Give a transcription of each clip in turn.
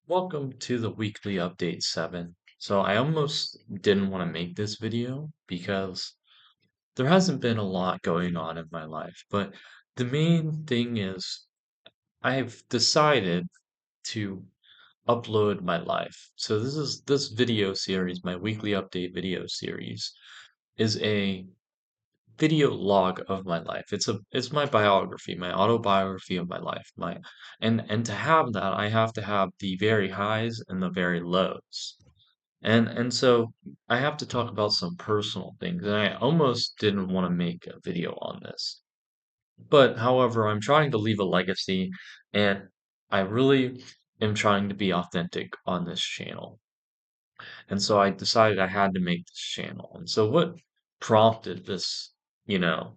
Welcome to the weekly update 7. So I almost didn't want to make this video because there hasn't been a lot going on in my life, but the main thing is I've decided to upload my life. So this video series, my weekly update video series, is a video log of my life. It's my biography, my autobiography of my life. And to have that, I have to have the very highs and the very lows. And so I have to talk about some personal things, and I almost didn't want to make a video on this. But however, I'm trying to leave a legacy, and I really am trying to be authentic on this channel. And so I decided I had to make this channel. And so what prompted you know,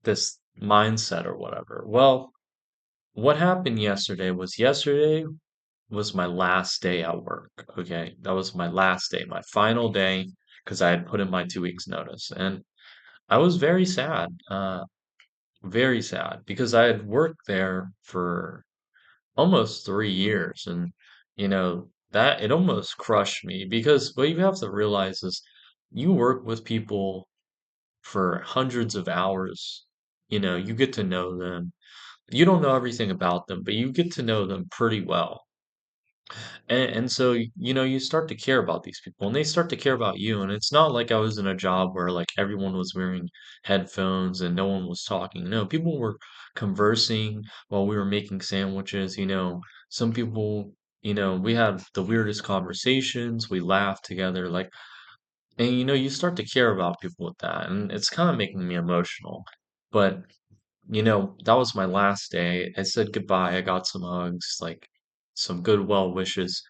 this mindset or whatever? Well, what happened yesterday was my last day at work. Okay. That was my last day, my final day, because I had put in my 2 weeks notice. And I was very sad because I had worked there for almost 3 years. And, that it almost crushed me because what you have to realize is you work with people for hundreds of hours. You get to know them. You don't know everything about them, but you get to know them pretty well. And so, you start to care about these people and they start to care about you. And it's not like I was in a job where like everyone was wearing headphones and no one was talking. No, people were conversing while we were making sandwiches. Some people, we had the weirdest conversations. We laughed together. And you start to care about people with that. And it's kind of making me emotional. But that was my last day. I said goodbye. I got some hugs, like some good well wishes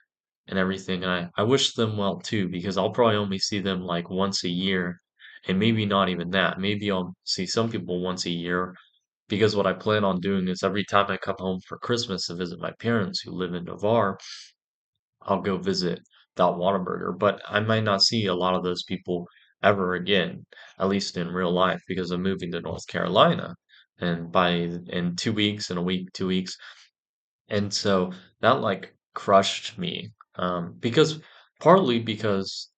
and everything. And I wish them well too, because I'll probably only see them like once a year, and maybe not even that. Maybe I'll see some people once a year, because what I plan on doing is every time I come home for Christmas to visit my parents who live in Navarre, I'll go visit that Whataburger. But I might not see a lot of those people ever again, at least in real life, because I'm moving to North Carolina. And in 2 weeks, in a week, 2 weeks. And so that like crushed me. Partly because,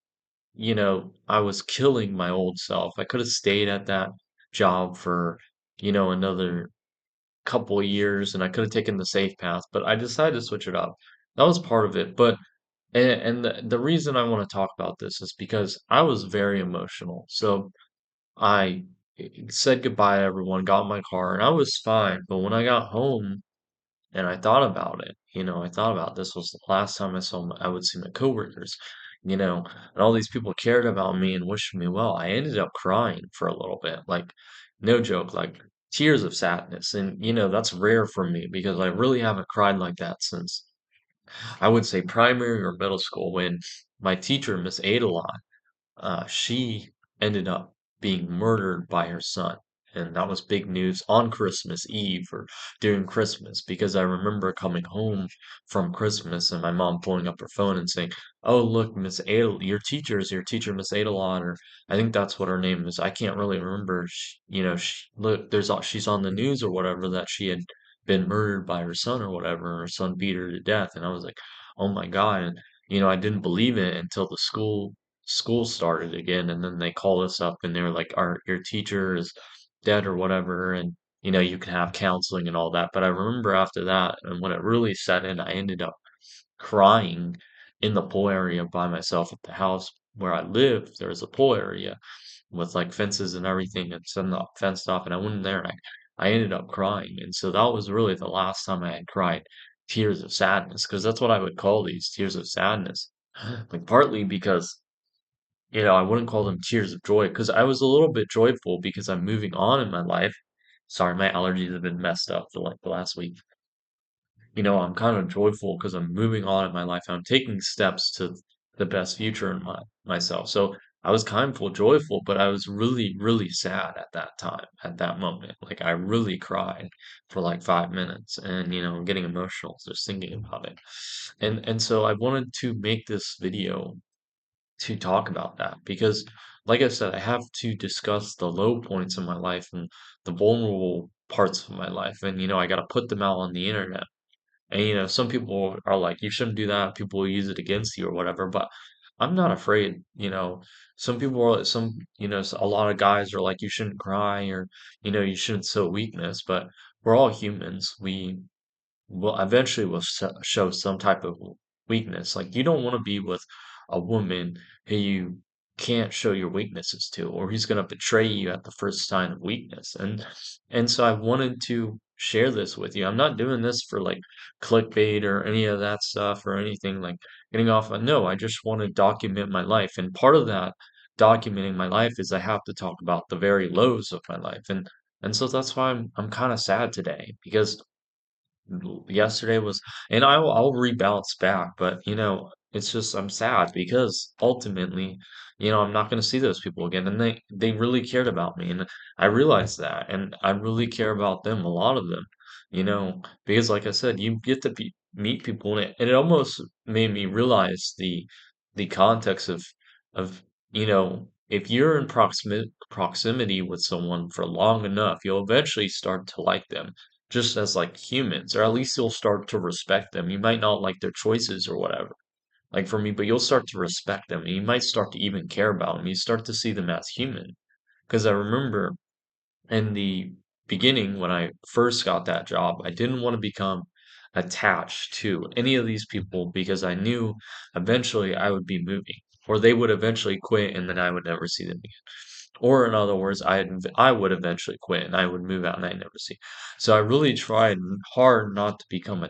I was killing my old self. I could have stayed at that job for, another couple of years and I could have taken the safe path, but I decided to switch it up. That was part of it. And the reason I want to talk about this is because I was very emotional. So I said goodbye to everyone, got in my car, and I was fine. But when I got home and I thought about it, I thought about this was the last time I would see my coworkers, and all these people cared about me and wished me well. I ended up crying for a little bit, like no joke, like tears of sadness. And that's rare for me because I really haven't cried like that since I would say primary or middle school when my teacher, Miss Adalon, she ended up being murdered by her son. And that was big news on Christmas Eve or during Christmas because I remember coming home from Christmas and my mom pulling up her phone and saying, "Oh, look, Miss Adel, your teacher is your teacher, Miss Adelon," or I think that's what her name is. I can't really remember. Look, she's on the news or whatever that she had been murdered by her son or whatever, and her son beat her to death. And I was like, "Oh my God." And I didn't believe it until the school started again, and then they called us up and they were like, "Our your teacher is dead or whatever," and you can have counseling and all that. But I remember after that, and when it really set in, I ended up crying in the pool area by myself at the house where I live. There's a pool area with like fences and everything and some not fenced off, and I went in there and I ended up crying. And so that was really the last time I had cried tears of sadness, because that's what I would call these tears of sadness. Like partly because I wouldn't call them tears of joy because I was a little bit joyful because I'm moving on in my life. Sorry, my allergies have been messed up for like the last week. I'm kind of joyful because I'm moving on in my life. I'm taking steps to the best future in myself. So I was kind of joyful, but I was really, really sad at that time, at that moment. Like I really cried for like 5 minutes, and I'm getting emotional just thinking about it. And so I wanted to make this video to talk about that because, like I said, I have to discuss the low points in my life and the vulnerable parts of my life. And, I got to put them out on the internet. And some people are like, you shouldn't do that. People will use it against you or whatever. But I'm not afraid. Some people are some, a lot of guys are like, you shouldn't cry or, you shouldn't show weakness. But we're all humans. We will eventually will show some type of weakness. Like you don't want to be with a woman who you can't show your weaknesses to, or who's going to betray you at the first sign of weakness. And so I wanted to share this with you. I'm not doing this for like clickbait or any of that stuff or anything like getting off. No, I just want to document my life, and part of that documenting my life is I have to talk about the very lows of my life, and so that's why I'm kind of sad today because yesterday was, and I'll rebalance back, but it's just I'm sad because ultimately, I'm not going to see those people again, and they really cared about me, and I realized that, and I really care about them, a lot of them, because like I said, you get to meet people, and it almost made me realize the context of if you're in proximity with someone for long enough, you'll eventually start to like them just as like humans, or at least you'll start to respect them. You might not like their choices or whatever, like for me, but you'll start to respect them and you might start to even care about them. You start to see them as human. Because I remember in the beginning when I first got that job, I didn't want to become attached to any of these people because I knew eventually I would be moving or they would eventually quit and then I would never see them again. Or in other words, I would eventually quit and I would move out and I never see. So I really tried hard not to become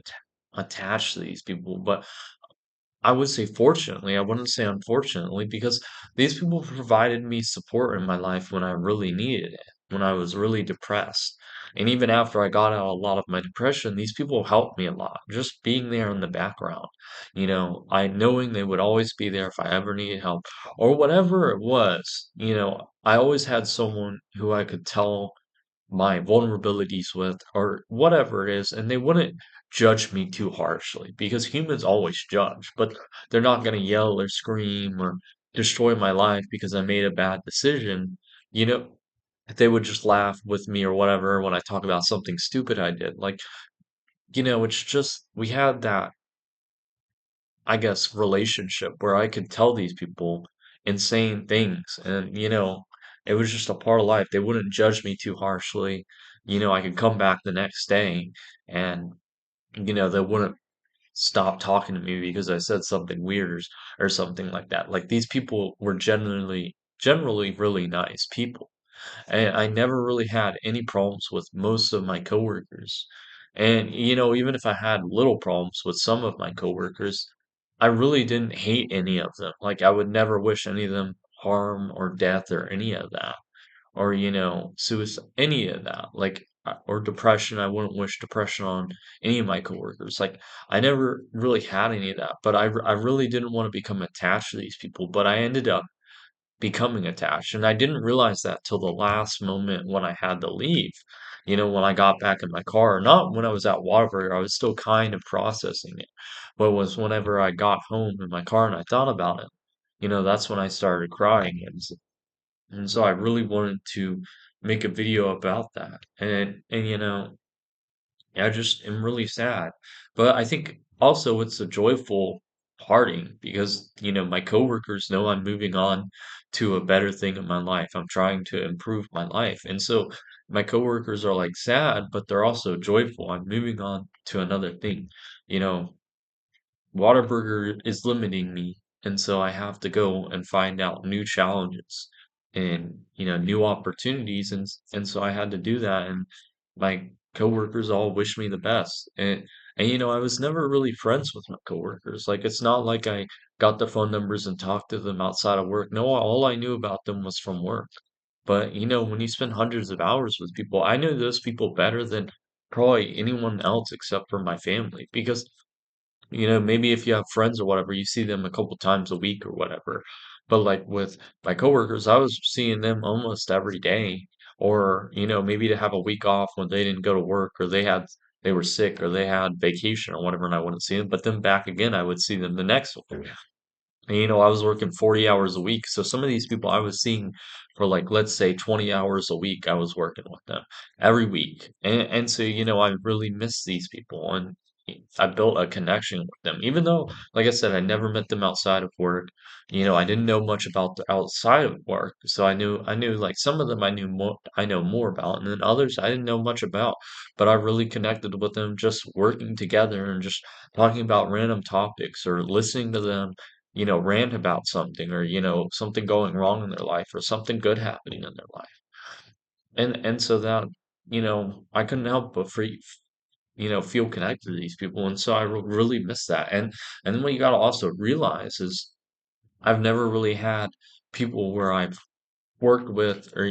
attached to these people, but I would say fortunately, I wouldn't say unfortunately, because these people provided me support in my life when I really needed it, when I was really depressed. And even after I got out a lot of my depression, these people helped me a lot. Just being there in the background, I knowing they would always be there if I ever needed help or whatever it was, I always had someone who I could tell my vulnerabilities with or whatever it is, and they wouldn't judge me too harshly because humans always judge, but they're not going to yell or scream or destroy my life because I made a bad decision. You know, they would just laugh with me or whatever when I talk about something stupid I did. Like, it's just we had that, I guess, relationship where I could tell these people insane things and it was just a part of life. They wouldn't judge me too harshly. I could come back the next day and they wouldn't stop talking to me because I said something weird or something like that. Like these people were generally really nice people. And I never really had any problems with most of my coworkers. And, even if I had little problems with some of my coworkers, I really didn't hate any of them. Like, I would never wish any of them harm or death or any of that. Or, suicide, any of that. Like, or depression. I wouldn't wish depression on any of my coworkers. Like, I never really had any of that. But I really didn't want to become attached to these people. But I ended up becoming attached. And I didn't realize that till the last moment when I had to leave. When I got back in my car, not when I was at Whataburger, I was still kind of processing it. But it was whenever I got home in my car and I thought about it, that's when I started crying. And so I really wanted to make a video about that. And I just am really sad. But I think also it's a joyful parting because, my coworkers know I'm moving on to a better thing in my life. I'm trying to improve my life. And so my coworkers are like sad, but they're also joyful. I'm moving on to another thing. You know, Whataburger is limiting me, and so I have to go and find out new challenges and new opportunities, and so I had to do that. And my coworkers all wish me the best, and I was never really friends with my coworkers. Like it's not like I got their phone numbers and talked to them outside of work. No, all I knew about them was from work. But when you spend hundreds of hours with people, I know those people better than probably anyone else except for my family because maybe if you have friends or whatever, you see them a couple times a week or whatever. But like with my coworkers, I was seeing them almost every day. Or, maybe to have a week off when they didn't go to work or they were sick or they had vacation or whatever and I wouldn't see them. But then back again, I would see them the next week. And, I was working 40 hours a week. So some of these people I was seeing for like, let's say 20 hours a week, I was working with them every week. And so, I really miss these people. And, I built a connection with them, even though, like I said, I never met them outside of work. I didn't know much about the outside of work, so I knew like some of them I know more about, and then others I didn't know much about. But I really connected with them just working together and just talking about random topics or listening to them, rant about something or something going wrong in their life or something good happening in their life. And so that, I couldn't help but feel connected to these people, and so I really miss that. And then what you got to also realize is I've never really had people where I've worked with or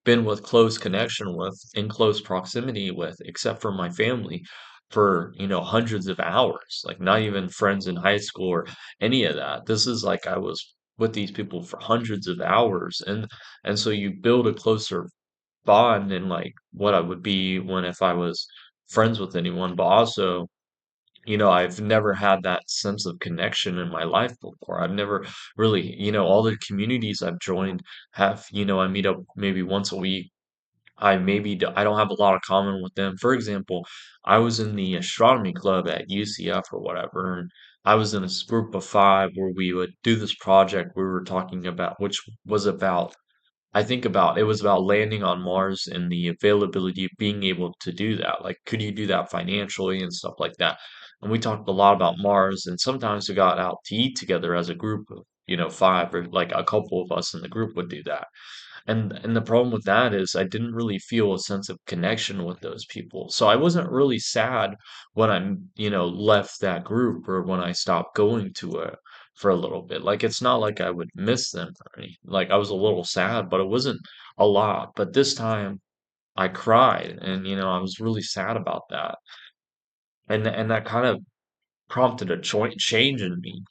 been with close connection with in close proximity with, except for my family, for hundreds of hours, like not even friends in high school or any of that. This is like I was with these people for hundreds of hours, and so you build a closer bond in like what I would be when if I was friends with anyone, but also, I've never had that sense of connection in my life before. I've never really, all the communities I've joined have, I meet up maybe once a week. I don't have a lot of common with them. For example, I was in the astronomy club at UCF or whatever, and I was in this group of five where we would do this project we were talking about, which was about it was about landing on Mars and the availability of being able to do that. Like, could you do that financially and stuff like that? And we talked a lot about Mars, and sometimes we got out to eat together as a group of, five or like a couple of us in the group would do that. And the problem with that is I didn't really feel a sense of connection with those people. So I wasn't really sad when left that group or when I stopped going to it for a little bit. Like it's not like I would miss them or anything. Like I was a little sad, but it wasn't a lot. But this time I cried and I was really sad about that. And that kind of prompted a change in me,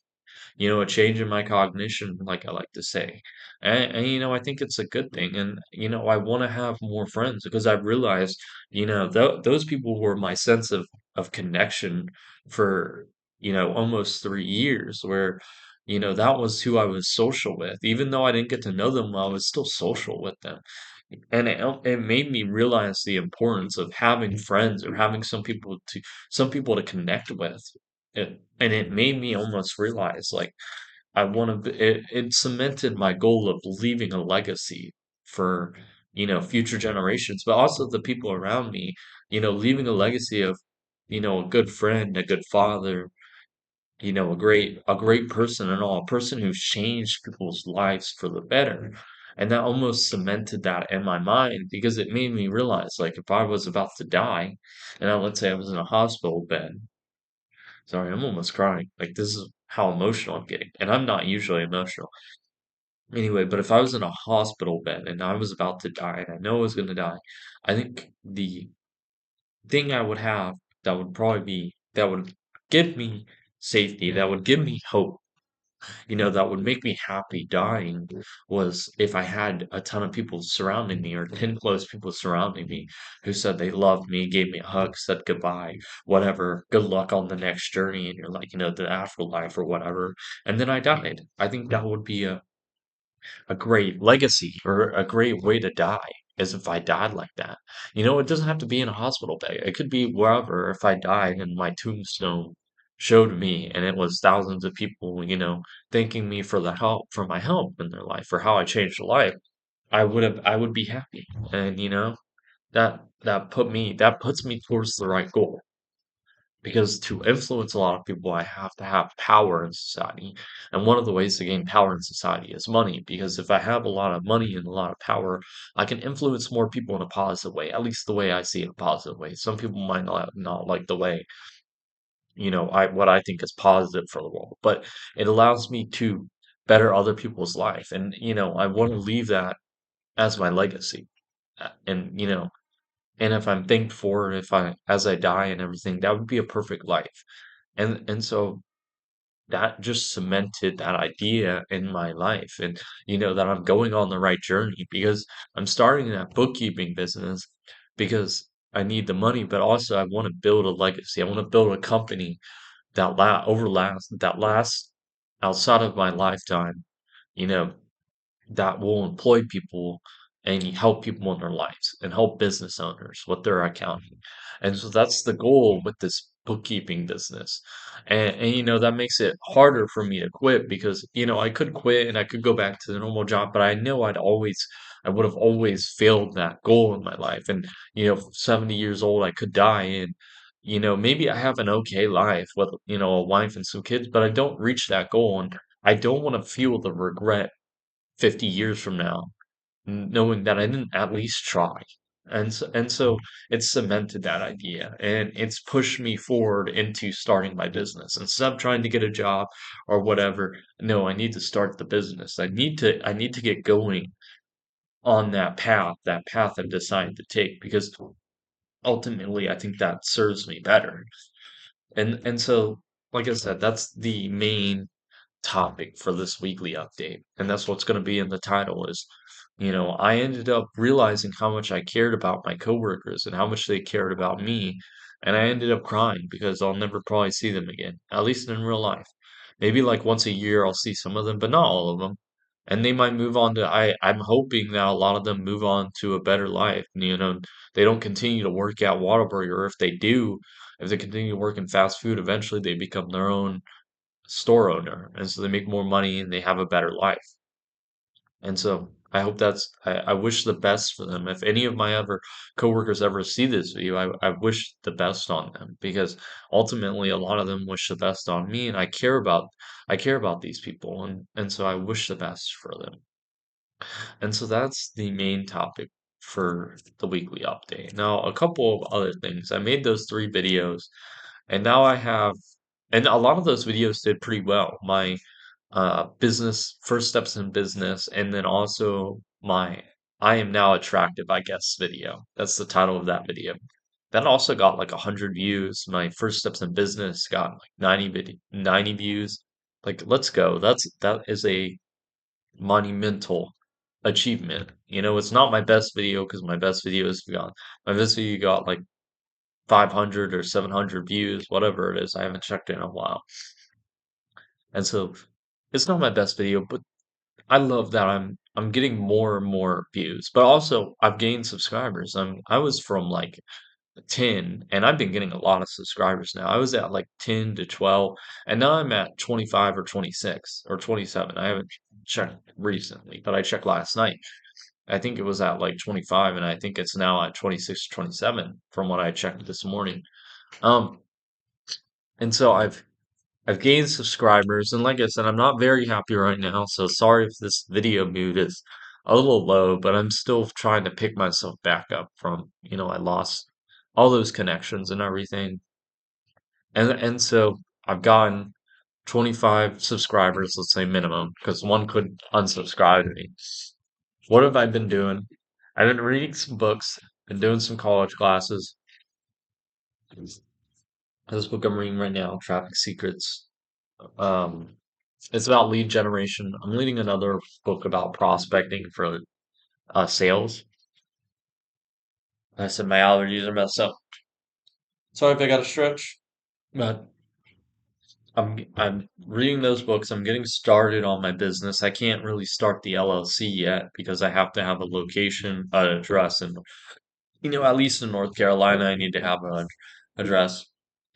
a change in my cognition, like I like to say. And I think it's a good thing. And, I want to have more friends because I've realized, those people were my sense of connection for, almost 3 years, where, that was who I was social with. Even though I didn't get to know them well, I was still social with them. And it made me realize the importance of having friends or having some people to connect with. And it made me almost realize like I want to it cemented my goal of leaving a legacy for future generations, but also the people around me, leaving a legacy of a good friend, a good father, a great person and all, a person who's changed people's lives for the better. And that almost cemented that in my mind because it made me realize, like, if I was about to die, and let's say I was in a hospital bed, sorry, I'm almost crying. Like, this is how emotional I'm getting, and I'm not usually emotional. Anyway, but if I was in a hospital bed and I was about to die, and I know I was going to die, I think the thing I would have that would give me safety, that would give me hope, that would make me happy dying was if I had a ton of people surrounding me or 10 close people surrounding me who said they loved me, gave me a hug, said goodbye, whatever, good luck on the next journey and you're like, the afterlife or whatever. And then I died. I think that would be a great legacy or a great way to die is if I died like that. It doesn't have to be in a hospital bed. It could be wherever if I died and my tombstone showed me and it was thousands of people, thanking me for my help in their life, for how I changed their life. I would be happy. And that puts me towards the right goal. Because to influence a lot of people, I have to have power in society. And one of the ways to gain power in society is money. Because if I have a lot of money and a lot of power, I can influence more people in a positive way, at least the way I see it, a positive way. Some people might not like the way, what I think is positive for the world, but it allows me to better other people's life. And, I want to leave that as my legacy. And, and if I'm thanked for it, if I as I die and everything, that would be a perfect life. And so that just cemented that idea in my life and that I'm going on the right journey because I'm starting that bookkeeping business because I need the money, but also I want to build a legacy. I want to build a company that lasts outside of my lifetime, you know, that will employ people and help people in their lives and help business owners with their accounting. And so that's the goal with this bookkeeping business. And that makes it harder for me to quit because, I could quit and I could go back to the normal job, but I know I would have always failed that goal in my life. And, 70 years old, I could die and, maybe I have an okay life with, a wife and some kids, but I don't reach that goal. And I don't want to feel the regret 50 years from now knowing that I didn't at least try. And so it's cemented that idea and it's pushed me forward into starting my business. Instead of trying to get a job or whatever, no, I need to start the business. I need to get going on that path I've decided to take because ultimately I think that serves me better. And so like I said, that's the main topic for this weekly update. And that's what's going to be in the title is, I ended up realizing how much I cared about my coworkers and how much they cared about me. And I ended up crying because I'll never probably see them again, at least in real life. Maybe like once a year I'll see some of them, but not all of them. And they might move on to, I'm hoping that a lot of them move on to a better life. They don't continue to work at Whataburger. Or if they do, if they continue to work in fast food, eventually they become their own store owner, and so they make more money and they have a better life. And so I wish the best for them. If any of my ever coworkers ever see this video, I wish the best on them because ultimately a lot of them wish the best on me, and I care about these people, and so I wish the best for them. And so that's the main topic for the weekly update. Now, a couple of other things. I made those three videos, and now and a lot of those videos did pretty well. My business, first steps in business, and then also my I am now attractive, I guess, video. That's the title of that video. That also got like 100 views. My first steps in business got like 90 views. Like, let's go. That is a monumental achievement. It's not my best video because my best video got like 500 or 700 views, whatever it is. I haven't checked it in a while. And so it's not my best video, but I love that I'm getting more and more views. But also I've gained subscribers. I was from like 10 and I've been getting a lot of subscribers now. I was at like 10 to 12 and now I'm at 25 or 26 or 27. I haven't checked recently, but I checked last night. I think it was at like 25 and I think it's now at 26 or 27 from what I checked this morning. Um and so I've gained subscribers, and like I said, I'm not very happy right now, so sorry if this video mood is a little low, but I'm still trying to pick myself back up from, I lost all those connections and everything. And so I've gotten 25 subscribers, let's say minimum, because one could unsubscribe to me. What have I been doing? I've been reading some books, been doing some college classes. This book I'm reading right now, Traffic Secrets. Um, It's about lead generation. I'm reading another book about prospecting for sales. I said my allergies are messed up. Sorry if I got a stretch, but I'm reading those books. I'm getting started on my business. I can't really start the LLC yet because I have to have a location, an address, and at least in North Carolina, I need to have an address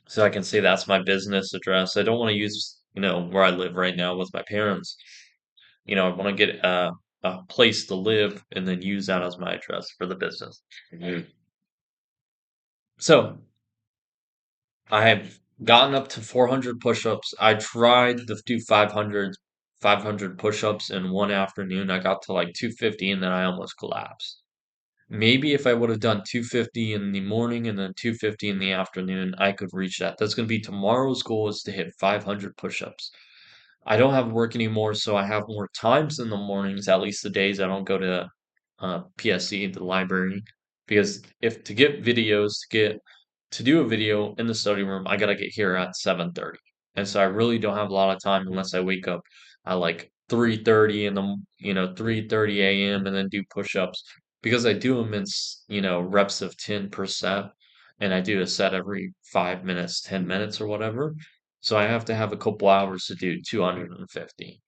so I can say that's my business address. I don't want to use, where I live right now with my parents. I want to get a place to live and then use that as my address for the business. Mhm. So I have gotten up to 400 push-ups. I tried to do 500 push-ups in one afternoon. I got to like 250 and then I almost collapsed. Maybe if I would have done 250 in the morning and then 250 in the afternoon, I could reach that. That's going to be tomorrow's goal is to hit 500 push-ups. I don't have work anymore, so I have more times in the mornings, at least the days I don't go to PSC, the library, because if to get videos, to do a video in the study room, I gotta get here at 7:30. And so I really don't have a lot of time unless I wake up at like 3:30 in the 3:30 a.m. and then do push-ups because I do them in reps of 10% and I do a set every 5 minutes, 10 minutes or whatever. So I have to have a couple hours to do 250.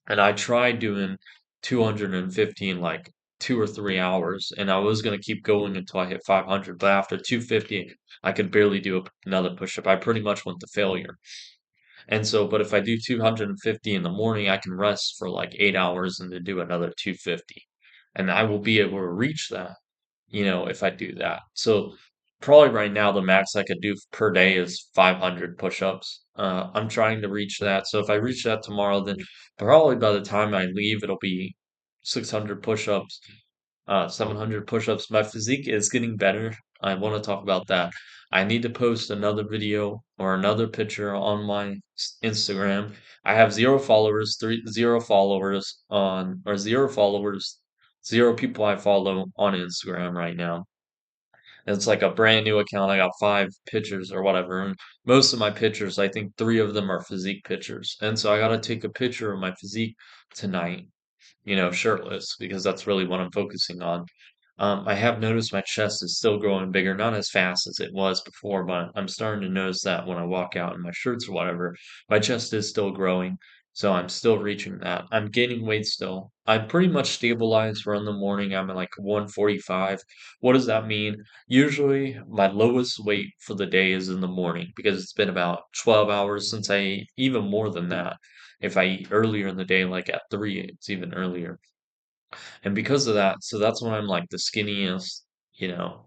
And I tried doing 250 in like 2 or 3 hours, and I was gonna keep going until I hit 500. But after 250, I could barely do another push-up. I pretty much went to failure. And so, but if I do 250 in the morning, I can rest for like 8 hours and then do another 250. And I will be able to reach that, if I do that. So probably right now, the max I could do per day is 500 push-ups. I'm trying to reach that. So if I reach that tomorrow, then probably by the time I leave, it'll be 600 push-ups, 700 push-ups. My physique is getting better. I want to talk about that. I need to post another video or another picture on my Instagram. I have zero followers or zero followers, zero people I follow on Instagram right now. It's like a brand new account. I got 5 pictures or whatever. And most of my pictures, I think 3 of them are physique pictures. And so I got to take a picture of my physique tonight, shirtless, because that's really what I'm focusing on. I have noticed my chest is still growing bigger, not as fast as it was before, but I'm starting to notice that when I walk out in my shirts or whatever, my chest is still growing. So I'm still reaching that. I'm gaining weight still. I'm pretty much stabilized for in the morning. I'm at like 145. What does that mean? Usually my lowest weight for the day is in the morning because it's been about 12 hours since I ate, even more than that. If I eat earlier in the day, like at 3, it's even earlier. And because of that, so that's when I'm like the skinniest,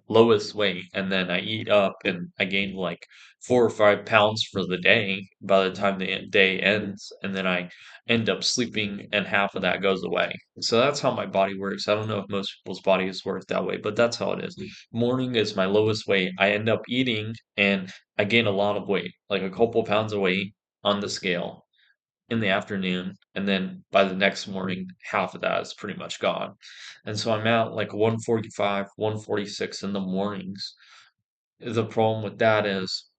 lowest weight. And then I eat up and I gain like 4 or 5 pounds for the day by the time the day ends. And then I end up sleeping and half of that goes away. So that's how my body works. I don't know if most people's bodies work that way, but that's how it is. Morning is my lowest weight. I end up eating and I gain a lot of weight, like a couple pounds of weight on the scale in the afternoon, and then by the next morning, half of that is pretty much gone. And so I'm at like 145, 146 in the mornings. The problem with that is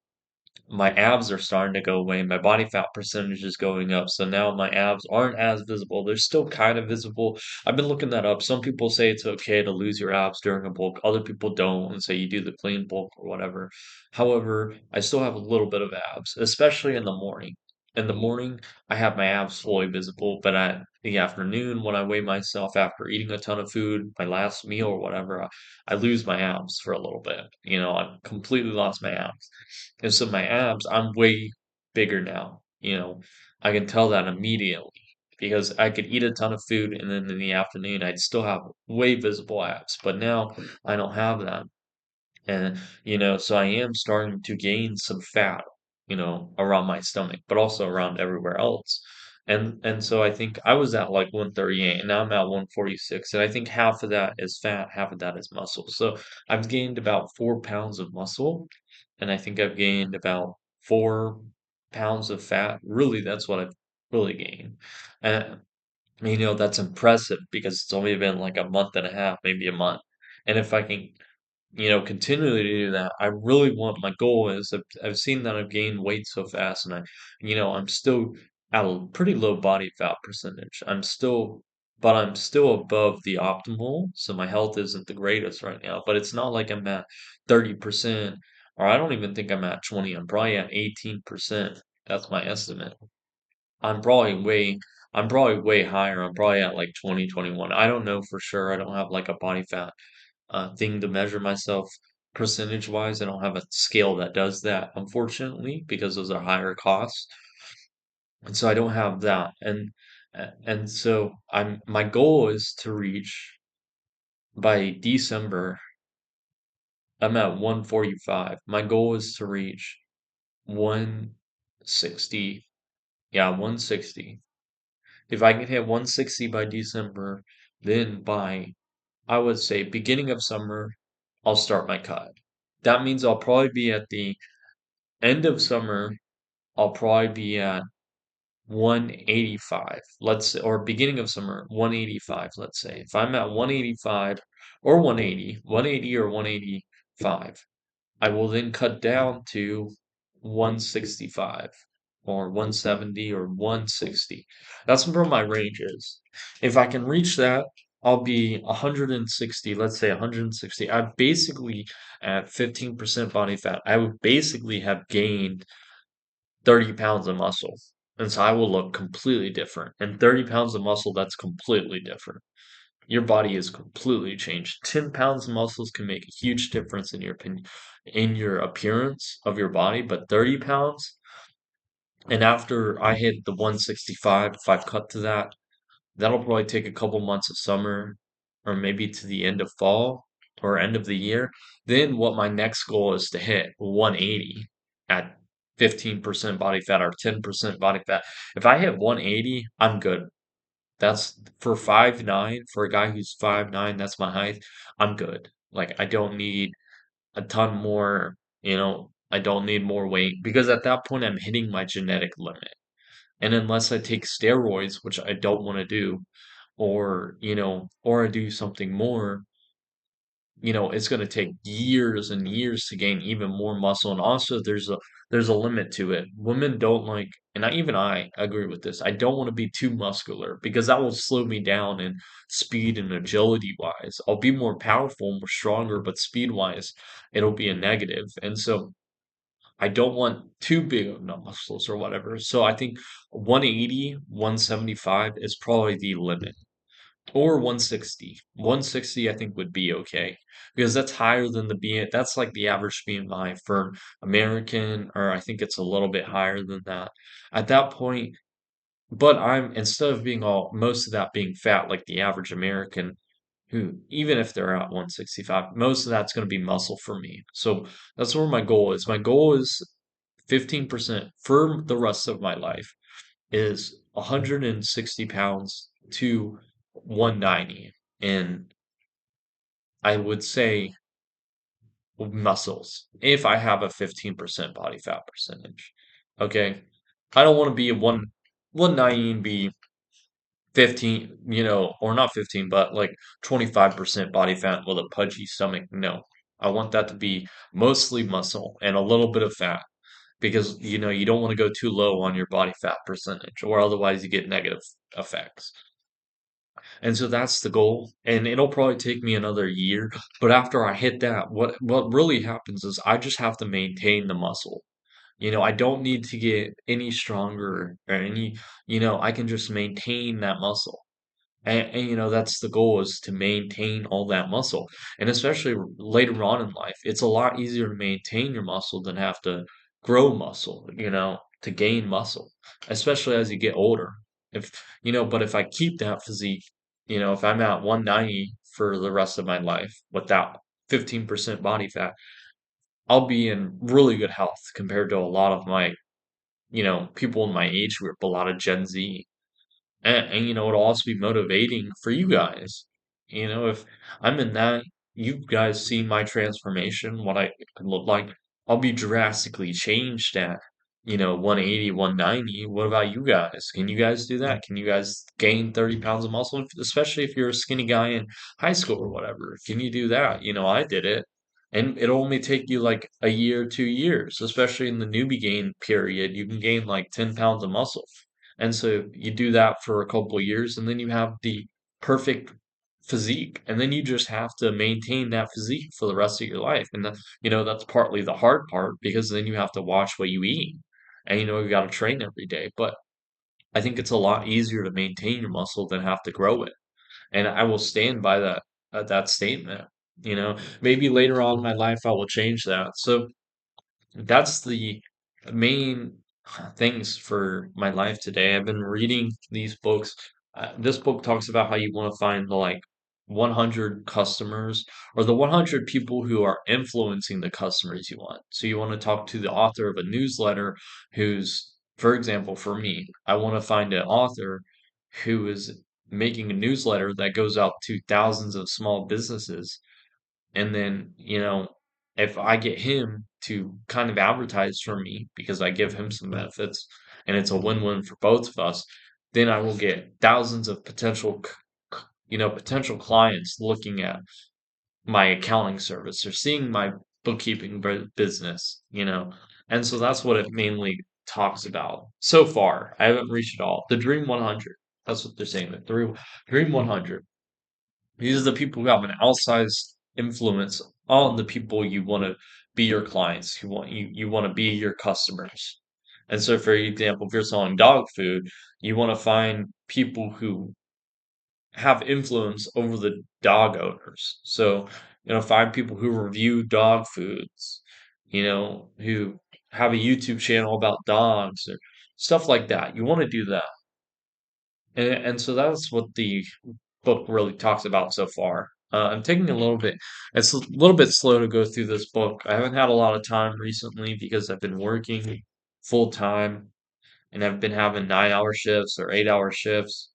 my abs are starting to go away. My body fat percentage is going up. So now my abs aren't as visible. They're still kind of visible. I've been looking that up. Some people say it's okay to lose your abs during a bulk. Other people don't and say you do the clean bulk or whatever. However, I still have a little bit of abs, especially in the morning. In the morning, I have my abs fully visible, but at the afternoon, when I weigh myself after eating a ton of food, my last meal or whatever, I lose my abs for a little bit. I've completely lost my abs. And so my abs, I'm way bigger now. I can tell that immediately because I could eat a ton of food and then in the afternoon I'd still have way visible abs. But now I don't have that. And, so I am starting to gain some fat, around my stomach, but also around everywhere else. And so I think I was at like 138 and now I'm at 146. And I think half of that is fat, half of that is muscle. So I've gained about 4 pounds of muscle, and I think I've gained about 4 pounds of fat. Really, that's what I've really gained. And that's impressive because it's only been like a month and a half, maybe a month. And if I can continually do that. I really want my goal is I've seen that I've gained weight so fast and I'm still at a pretty low body fat percentage. But I'm still above the optimal. So my health isn't the greatest right now, but it's not like I'm at 30% or I don't even think I'm at 20. I'm probably at 18%. That's my estimate. I'm probably way I'm probably way higher. I'm probably at like 20, 21. I don't know for sure. I don't have like a body fat thing to measure myself percentage wise. I don't have a scale that does that, unfortunately, because those are higher costs. And so I don't have that. And so my goal is to reach by December, I'm at 145. My goal is to reach 160. Yeah, 160. If I can hit 160 by December, then by I would say beginning of summer, I'll start my cut. That means I'll probably be at the end of summer, I'll probably be at 185. Let's say, or beginning of summer, 185, let's say. If I'm at 185 or 180, 180 or 185, I will then cut down to 165 or 170 or 160. That's where my range is. If I can reach that, I'll be 160, let's say 160. I basically, at 15% body fat, I would basically have gained 30 pounds of muscle. And so I will look completely different. And 30 pounds of muscle, that's completely different. your body is completely changed. 10 pounds of muscles can make a huge difference in your opinion, in your appearance of your body, but 30 pounds, and after I hit the 165, if I've cut to that, that'll probably take a couple months of summer or maybe to the end of fall or end of the year. Then what my next goal is to hit 180 at 15% body fat or 10% body fat. If I hit 180, I'm good. That's for 5'9", for a guy who's 5'9", that's my height. I'm good. Like I don't need a ton more, I don't need more weight because at that point I'm hitting my genetic limit. And unless I take steroids, which I don't want to do, or I do something more, it's going to take years and years to gain even more muscle. And also there's a limit to it. Women don't like, and I agree with this. I don't want to be too muscular because that will slow me down in speed and agility wise. I'll be more powerful, more stronger, but speed wise, it'll be a negative. And so I don't want too big of muscles or whatever. So I think 180, 175 is probably the limit. Or 160. 160 I think would be okay because that's higher than that's like the average BMI for American, or I think it's a little bit higher than that. At that point, but I'm instead of being all most of that being fat like the average American, who even if they're at 165, most of that's going to be muscle for me. So that's where my goal is. My goal is 15% for the rest of my life is 160 pounds to 190. And I would say muscles if I have a 15% body fat percentage. Okay. I don't want to be a 190 and be 15, or not 15, but like 25% body fat with a pudgy stomach. No. I want that to be mostly muscle and a little bit of fat because you don't want to go too low on your body fat percentage or otherwise you get negative effects. And so that's the goal. And it'll probably take me another year. But after I hit that, what really happens is I just have to maintain the muscle. I don't need to get any stronger or I can just maintain that muscle. And that's the goal is to maintain all that muscle. And especially later on in life, it's a lot easier to maintain your muscle than have to grow muscle, to gain muscle, especially as you get older. But if I keep that physique, if I'm at 190 for the rest of my life without 15% body fat, I'll be in really good health compared to a lot of my, people in my age group, a lot of Gen Z. And it'll also be motivating for you guys. If I'm in that, you guys see my transformation, what I can look like, I'll be drastically changed at, 180, 190. What about you guys? Can you guys do that? Can you guys gain 30 pounds of muscle, especially if you're a skinny guy in high school or whatever? Can you do that? I did it. And it'll only take you like a year, 2 years, especially in the newbie gain period. You can gain like 10 pounds of muscle. And so you do that for a couple of years, and then you have the perfect physique, and then you just have to maintain that physique for the rest of your life. And that's partly the hard part because then you have to watch what you eat, and you got to train every day. But I think it's a lot easier to maintain your muscle than have to grow it, and I will stand by that statement. Maybe later on in my life I will change that. So that's the main things for my life today. I've been reading these books. This book talks about how you want to find the 100 customers or the 100 people who are influencing the customers you want. So you want to talk to the author of a newsletter who's, for example, for me, I want to find an author who is making a newsletter that goes out to thousands of small businesses, and then, if I get him to kind of advertise for me because I give him some benefits and it's a win-win for both of us, then I will get thousands of potential clients looking at my accounting service or seeing my bookkeeping business. And so that's what it mainly talks about so far. I haven't reached it all. The Dream 100. That's what they're saying. The Dream 100. These are the people who have an outsized influence on the people you want to be your clients, you want to be your customers. And so, for example, if you're selling dog food, you want to find people who have influence over the dog owners. So, find people who review dog foods, who have a YouTube channel about dogs or stuff like that. You want to do that. And so that's what the book really talks about so far. I'm taking a little bit, it's a little bit slow to go through this book. I haven't had a lot of time recently because I've been working full time and I've been having 9 hour shifts or 8 hour shifts,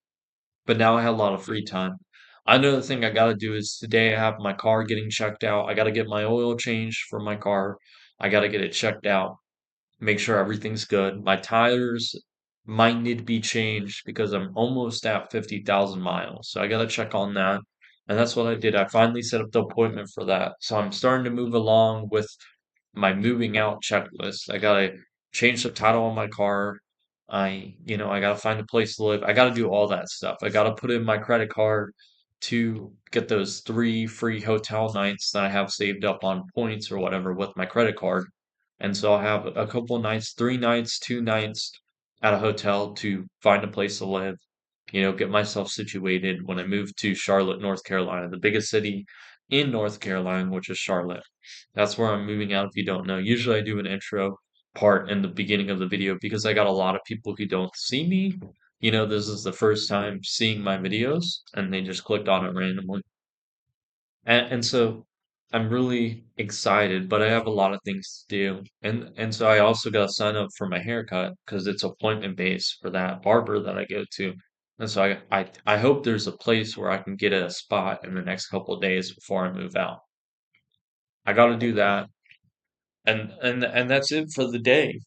but now I have a lot of free time. Another thing I got to do is today I have my car getting checked out. I got to get my oil changed for my car. I got to get it checked out, make sure everything's good. My tires might need to be changed because I'm almost at 50,000 miles. So I got to check on that. And that's what I did. I finally set up the appointment for that. So I'm starting to move along with my moving out checklist. I gotta change the title on my car. I gotta find a place to live. I gotta do all that stuff. I gotta put in my credit card to get those 3 free hotel nights that I have saved up on points or whatever with my credit card. And so I'll have a couple nights, 3 nights, 2 nights at a hotel to find a place to live, get myself situated when I move to Charlotte, North Carolina, the biggest city in North Carolina, which is Charlotte. That's where I'm moving out if you don't know. Usually I do an intro part in the beginning of the video because I got a lot of people who don't see me. This is the first time seeing my videos and they just clicked on it randomly. And so I'm really excited, but I have a lot of things to do. And so I also got to sign up for my haircut because it's appointment based for that barber that I go to. And so I hope there's a place where I can get a spot in the next couple of days before I move out. I got to do that. And that's it for the day.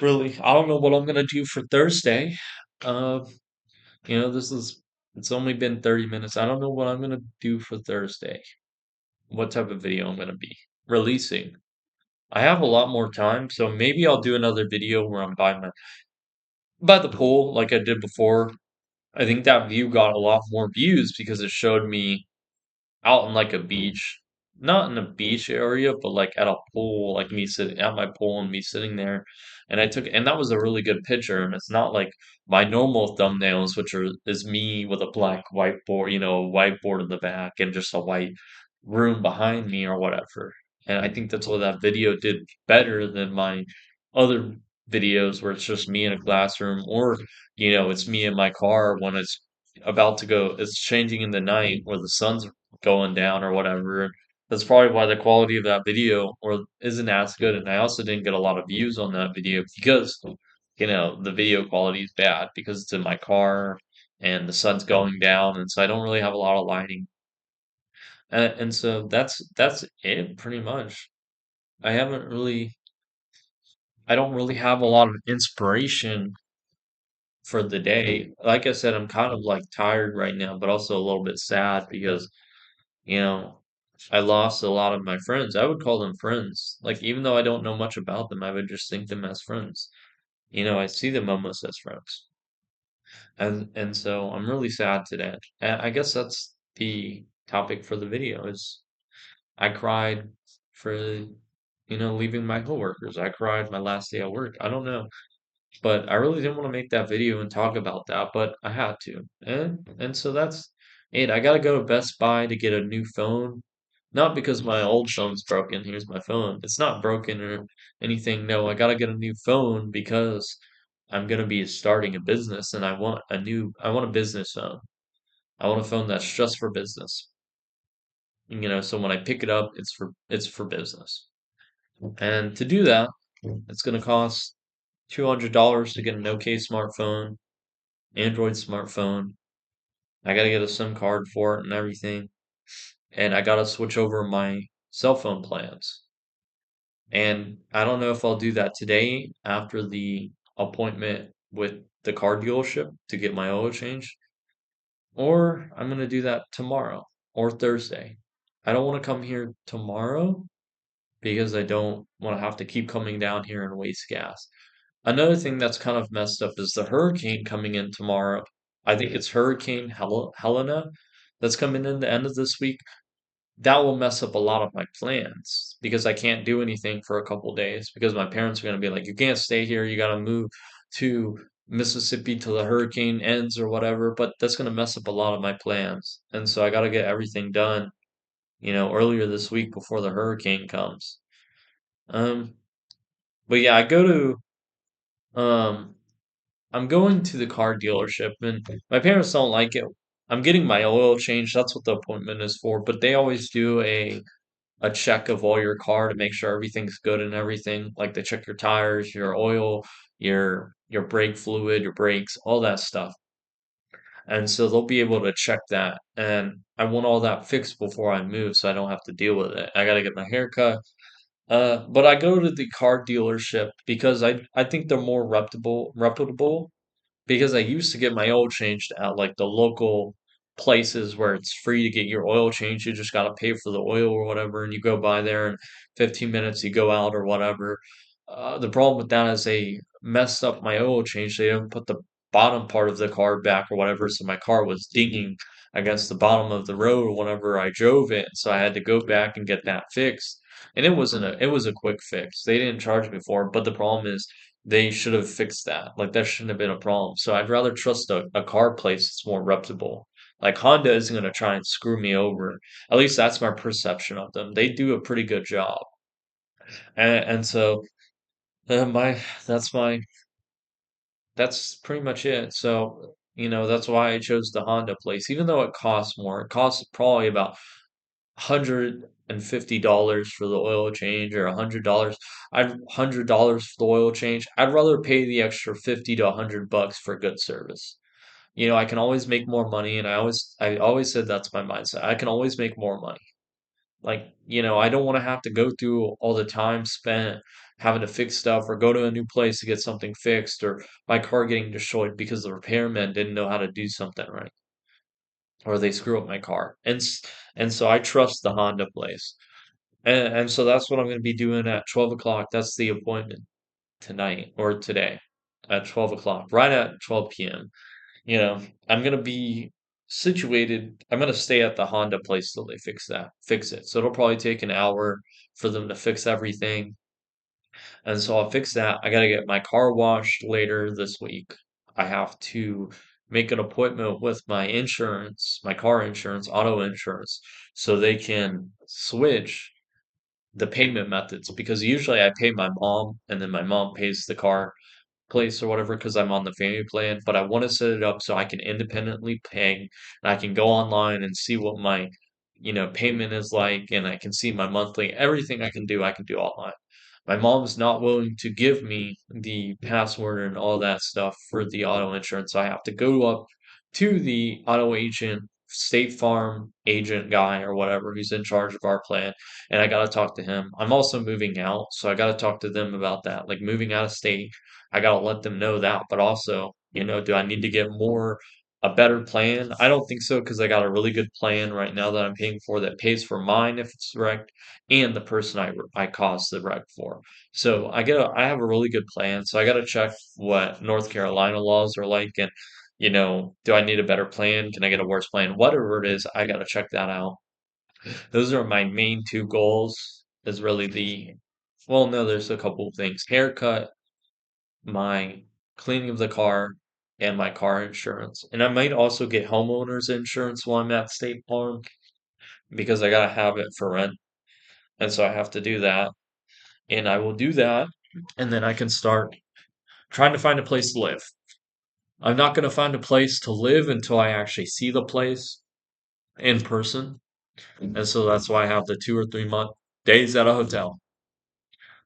Really, I don't know what I'm gonna do for Thursday. Uh, this is it's only been 30 minutes. I don't know what I'm gonna do for Thursday. What type of video I'm gonna be releasing. I have a lot more time, so maybe I'll do another video where I'm by the pool like I did before. I think that view got a lot more views because it showed me out in like a beach, not in a beach area, but like at a pool, like me sitting at my pool and me sitting there. And that was a really good picture. And it's not like my normal thumbnails, which is me with a black whiteboard, a whiteboard in the back and just a white room behind me or whatever. And I think that's what that video did better than my other videos where it's just me in a classroom or, it's me in my car when it's changing in the night where the sun's going down or whatever. That's probably why the quality of that video or isn't as good. And I also didn't get a lot of views on that video because, the video quality is bad because it's in my car and the sun's going down, and so I don't really have a lot of lighting. And so that's it pretty much. I haven't really I don't really have a lot of inspiration for the day. Like I said, I'm kind of like tired right now, but also a little bit sad because You know, I lost a lot of my friends. I would call them friends. Like, even though I don't know much about them, I would just think them as friends. I see them almost as friends. And so I'm really sad today. And I guess that's the topic for the video is I cried for, leaving my coworkers. I cried my last day at work. I don't know. But I really didn't want to make that video and talk about that, but I had to. And so that's it. I gotta go to Best Buy to get a new phone. Not because my old phone's broken. Here's my phone. It's not broken or anything. No, I gotta get a new phone because I'm gonna be starting a business and I want a business phone. I want a phone that's just for business. So when I pick it up, it's for business. And to do that, it's gonna cost $200 to get an OK smartphone, Android smartphone. I gotta get a SIM card for it and everything. And I gotta switch over my cell phone plans. And I don't know if I'll do that today after the appointment with the car dealership to get my oil changed, or I'm gonna do that tomorrow or Thursday. I don't want to come here tomorrow because I don't want to have to keep coming down here and waste gas. Another thing that's kind of messed up is the hurricane coming in tomorrow. I think it's Hurricane Helena that's coming in the end of this week. That will mess up a lot of my plans because I can't do anything for a couple days because my parents are going to be like, you can't stay here. You got to move to Mississippi till the hurricane ends or whatever, but that's gonna mess up a lot of my plans. And so I gotta get everything done, earlier this week before the hurricane comes. Um, but yeah, um, I'm going to the car dealership and my parents don't like it. I'm getting my oil changed. That's what the appointment is for, but they always do a check of all your car to make sure everything's good and everything. Like they check your tires, your oil, your brake fluid, your brakes, all that stuff. And so they'll be able to check that. And I want all that fixed before I move so I don't have to deal with it. I gotta get my hair cut. But I go to the car dealership because I think they're more reputable because I used to get my oil changed at like the local places where it's free to get your oil changed. You just gotta pay for the oil or whatever, and you go by there in 15 minutes, you go out or whatever. The problem with that is they messed up my oil change. They didn't put the bottom part of the car back or whatever, so my car was dinging against the bottom of the road whenever I drove it. So I had to go back and get that fixed. And it was a quick fix. They didn't charge me for it, but the problem is they should have fixed that. Like that shouldn't have been a problem. So I'd rather trust a car place that's more reputable. Like Honda isn't going to try and screw me over. At least that's my perception of them. They do a pretty good job. And so my that's my that's pretty much it. So, that's why I chose the Honda place. Even though it costs more, it costs probably about $150 for the oil change or $100. $100 for the oil change. I'd rather pay the extra 50 to $100 for good service. I can always make more money, and I always said that's my mindset. I can always make more money. Like, I don't want to have to go through all the time spent having to fix stuff or go to a new place to get something fixed or my car getting destroyed because the repairman didn't know how to do something right or they screw up my car. And so I trust the Honda place. And so that's what I'm going to be doing at 12 o'clock. That's the appointment tonight or today at 12 o'clock, right at 12 p.m. You know, I'm going to be situated. I'm going to stay at the Honda place till they fix it. So it'll probably take an hour for them to fix everything. And so I'll fix that. I got to get my car washed later this week. I have to make an appointment with my insurance, my car insurance, auto insurance, so they can switch the payment methods because usually I pay my mom and then my mom pays the car place or whatever because I'm on the family plan, but I want to set it up so I can independently pay and I can go online and see what my, payment is like and I can see my monthly, everything I can do online. My mom's not willing to give me the password and all that stuff for the auto insurance. So I have to go up to the auto agent, State Farm agent guy or whatever who's in charge of our plan, and I got to talk to him. I'm also moving out, so I got to talk to them about that, like moving out of state. I got to let them know that, but also, do I need to get a better plan? I don't think so because I got a really good plan right now that I'm paying for that pays for mine if it's wrecked and the person I caused the wreck for. So I have a really good plan. So I got to check what North Carolina laws are like and do I need a better plan? Can I get a worse plan? Whatever it is, I got to check that out. Those are my main two goals. Is really well, no, there's a couple of things. Haircut, my cleaning of the car, and my car insurance. And I might also get homeowners insurance while I'm at State Farm because I gotta have it for rent. And so I have to do that. And I will do that. And then I can start trying to find a place to live. I'm not going to find a place to live until I actually see the place in person. And so that's why I have the 2 or 3 month days at a hotel.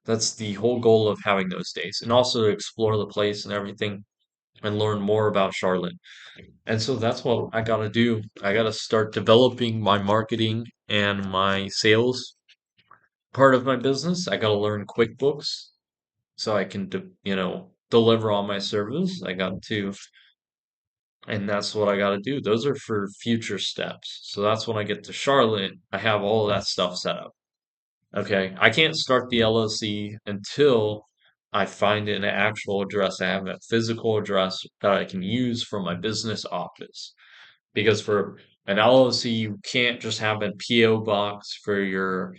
That's the whole goal of having those days. And also to explore the place and everything and learn more about Charlotte. And so that's what I got to do. I got to start developing my marketing and my sales part of my business. I got to learn QuickBooks so I can, deliver on my service. I got to, and that's what I got to do. Those are for future steps. So that's when I get to Charlotte, I have all of that stuff set up. Okay, I can't start the LLC until I find an actual address. I have a physical address that I can use for my business office. Because for an LLC, you can't just have a PO box for your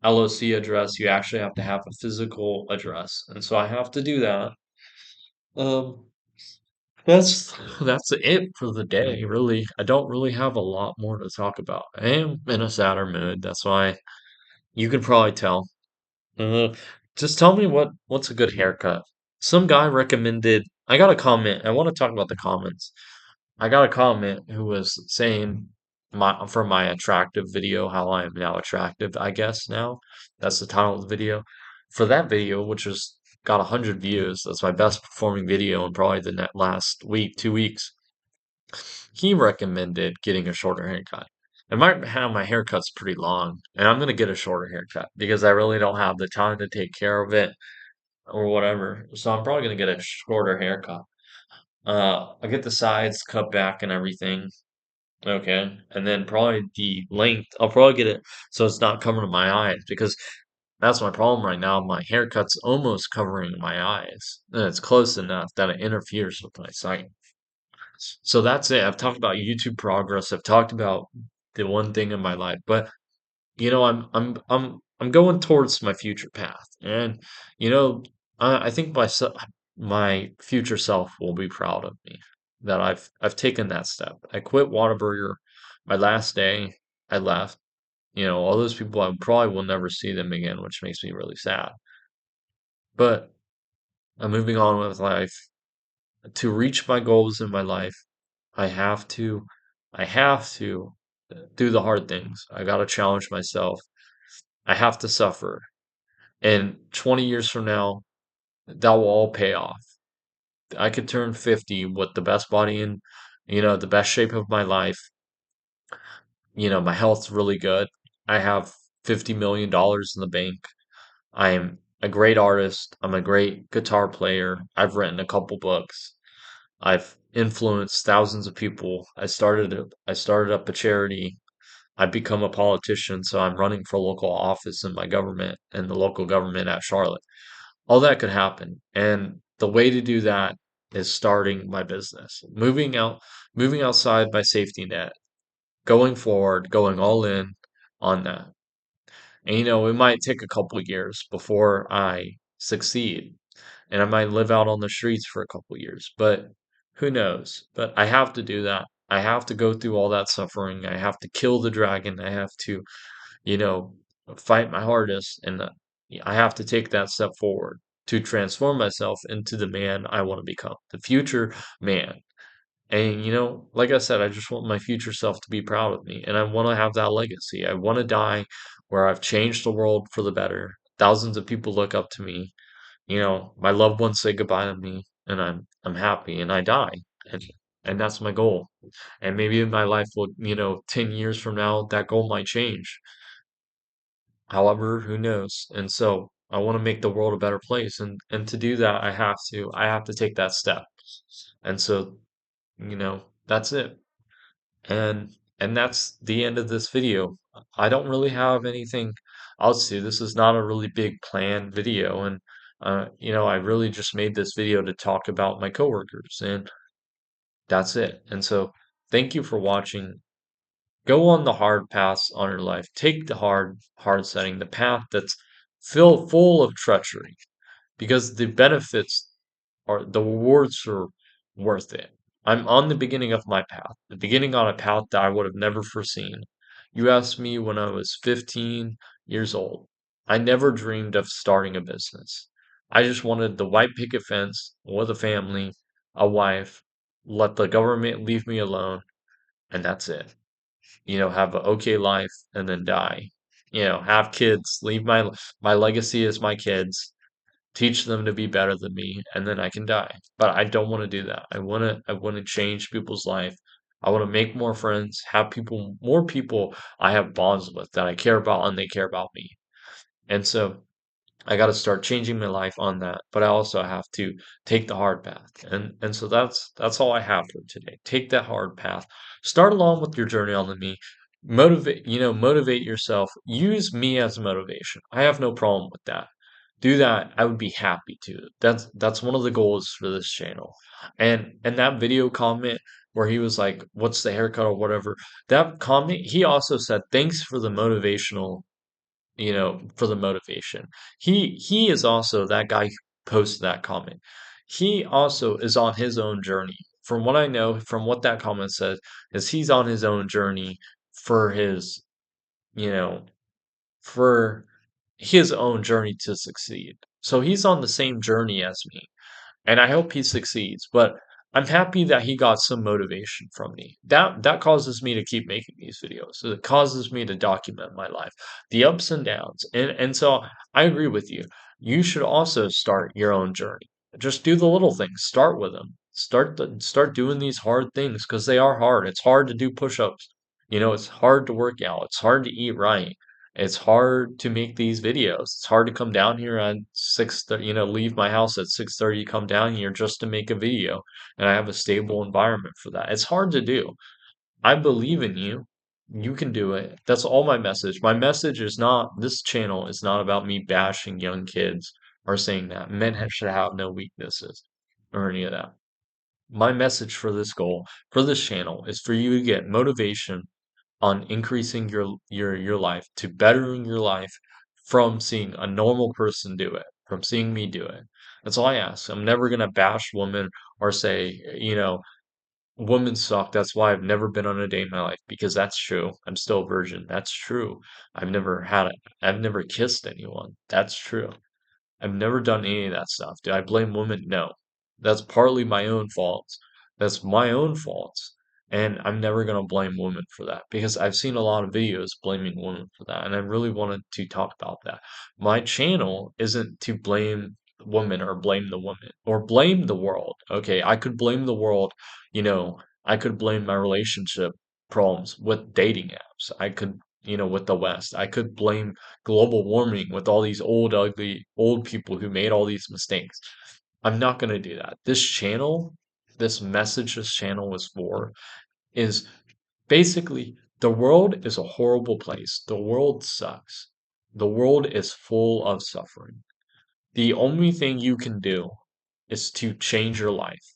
LLC address. You actually have to have a physical address. And so I have to do that. Um, That's it for the day, really. I don't really have a lot more to talk about. I am in a sadder mood. That's why you can probably tell. Uh, just tell me what's a good haircut. Some guy recommended. I got a comment. I want to talk about the comments. I got a comment who was saying my attractive video, how I am now attractive, I guess now. That's the title of the video. For that video, which was got 100 views, that's my best performing video in probably the net last week, 2 weeks. He recommended getting a shorter haircut. I might have my haircut's pretty long, and I'm gonna get a shorter haircut because I really don't have the time to take care of it or whatever. So I'm probably gonna get a shorter haircut. I get the sides cut back and everything. Okay. And then probably the length, I'll probably get it so it's not covering my eyes because that's my problem right now. My haircut's almost covering my eyes. And it's close enough that it interferes with my sight. So that's it. I've talked about YouTube progress. I've talked about the one thing in my life, but I'm going towards my future path, and you know, I think my future self will be proud of me that I've taken that step. I quit Whataburger my last day. I left. All those people I probably will never see them again, which makes me really sad. But I'm moving on with life. To reach my goals in my life, I have to, I have to do the hard things. I got to challenge myself. I have to suffer. And 20 years from now, that will all pay off. I could turn 50 with the best body and, the best shape of my life. My health's really good. I have $50 million in the bank. I'm a great artist. I'm a great guitar player. I've written a couple books. I've influenced thousands of people. I started up a charity. I've become a politician, so I'm running for local office in my government and the local government at Charlotte. All that could happen. And the way to do that is starting my business, moving outside my safety net, going forward, going all in on that. And it might take a couple of years before I succeed, and I might live out on the streets for a couple of years, but who knows? But I have to do that. I have to go through all that suffering. I have to kill the dragon. I have to you know, fight my hardest, and I have to take that step forward to transform myself into the man I want to become, the future man. And like I said, I just want my future self to be proud of me, and I want to have that legacy. I want to die where I've changed the world for the better. Thousands of people look up to me. My loved ones say goodbye to me, and I'm happy, and I die, and and that's my goal. And maybe in my life will, 10 years from now, that goal might change. However, who knows? And so I want to make the world a better place, and to do that, I have to take that step. And so, that's it. And that's the end of this video. I don't really have anything else to. This is not a really big planned video, and I really just made this video to talk about my coworkers, and that's it. And so, thank you for watching. Go on the hard paths on your life. Take the hard setting, the path that's filled full of treachery, because the benefits the rewards are worth it. I'm on the beginning of my path, the beginning on a path that I would have never foreseen. You asked me when I was 15 years old. I never dreamed of starting a business. I just wanted the white picket fence with a family, a wife, let the government leave me alone, and that's it. Have an okay life and then die. Have kids, leave my legacy as my kids, teach them to be better than me, and then I can die. But I don't want to do that. I want to change people's life. I want to make more friends, have more people I have bonds with that I care about and they care about me. And so I got to start changing my life on that, but I also have to take the hard path. And so that's all I have for today. Take that hard path. Start along with your journey on the me. Motivate yourself. Use me as motivation. I have no problem with that. Do that. I would be happy to. That's one of the goals for this channel. And that video comment where he was like, "What's the haircut or whatever?" That comment, he also said, "Thanks for the motivation." He is also that guy who posted that comment. He also is on his own journey. from what I know, from what that comment says, is he's on his own journey for his, you know, for his own journey to succeed. So he's on the same journey as me, and I hope he succeeds. But I'm happy that he got some motivation from me. That causes me to keep making these videos. It causes me to document my life, the ups and downs. And so I agree with you. You should also start your own journey. Just do the little things. Start with them. Start doing these hard things because they are hard. It's hard to do push-ups. It's hard to work out. It's hard to eat right. It's hard to make these videos. It's hard to come down here at 6:30, leave my house at 6:30, come down here just to make a video, and I have a stable environment for that. It's hard to do. I believe in you. You can do it. That's all my message. My message is not, this channel is not about me bashing young kids or saying that should have no weaknesses or any of that. My message for this goal, for this channel, is for you to get motivation on increasing your life, to bettering your life from seeing a normal person do it, from seeing me do it. That's all I ask. I'm never gonna bash women or say, women suck. That's why I've never been on a date in my life, because that's true. I'm still a virgin. That's true. I've never kissed anyone. That's true. I've never done any of that stuff. Do I blame women? No. That's partly my own faults. That's my own faults. And I'm never going to blame women for that because I've seen a lot of videos blaming women for that. And I really wanted to talk about that. My channel isn't to blame women or blame the woman or blame the world. Okay. I could blame the world. You know, I could blame my relationship problems with dating apps. I could, with the West. I could blame global warming with all these old, ugly, old people who made all these mistakes. I'm not going to do that. This message this channel was for is basically the world is a horrible place. The world sucks. The world is full of suffering. The only thing you can do is to change your life,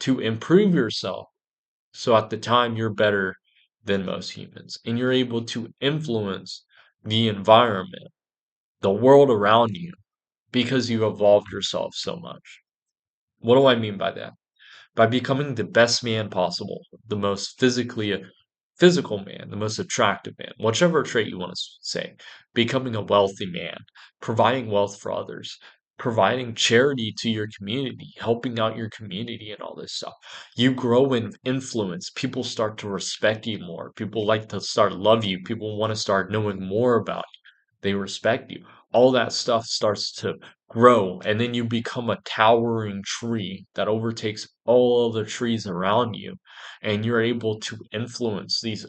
to improve yourself so at the time you're better than most humans and you're able to influence the environment, the world around you, because you evolved yourself so much. What do I mean by that? By becoming the best man possible, the most physical man, the most attractive man, whichever trait you want to say, becoming a wealthy man, providing wealth for others, providing charity to your community, helping out your community and all this stuff. You grow in influence. People start to respect you more. People like to start love you. People want to start knowing more about you. They respect you. All that stuff starts to grow, and then you become a towering tree that overtakes all other trees around you, and you're able to influence these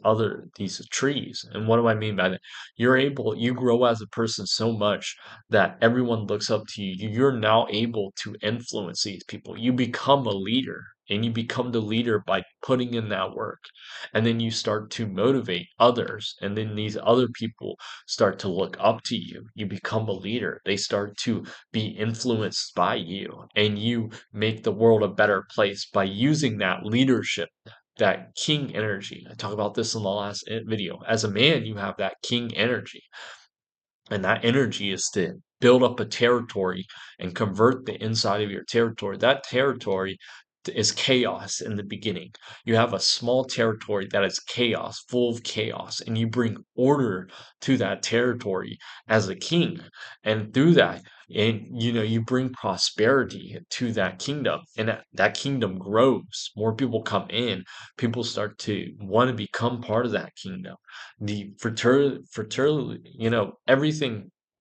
trees. And what do I mean by that? You grow as a person so much that everyone looks up to you. You're now able to influence these people. You become a leader. And you become the leader by putting in that work. And then you start to motivate others. And then these other people start to look up to you. You become a leader. They start to be influenced by you. And you make the world a better place by using that leadership, that king energy. I talked about this in the last video. As a man, you have that king energy. And that energy is to build up a territory and convert the inside of your territory. That territory is chaos in the beginning. You have a small territory that is chaos, full of chaos, and you bring order to that territory as a king. And through that, and you bring prosperity to that kingdom, and that kingdom grows. More people come in, people start to want to become part of that kingdom. The fraternity,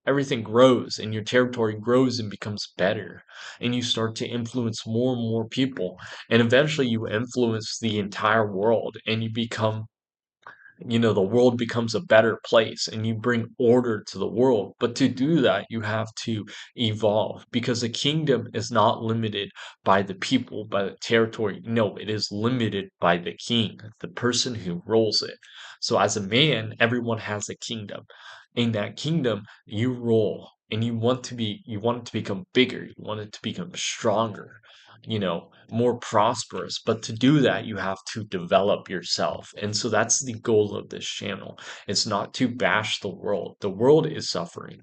everything grows and your territory grows and becomes better, and you start to influence more and more people, and eventually you influence the entire world, and the world becomes a better place and you bring order to the world. But to do that, you have to evolve, because a kingdom is not limited by the people, by the territory. No, it is limited by the king, the person who rules it. So as a man, everyone has a kingdom. In that kingdom, you rule, and you want it to become bigger, you want it to become stronger, more prosperous. But to do that, you have to develop yourself. And so that's the goal of this channel. It's not to bash the world. The world is suffering.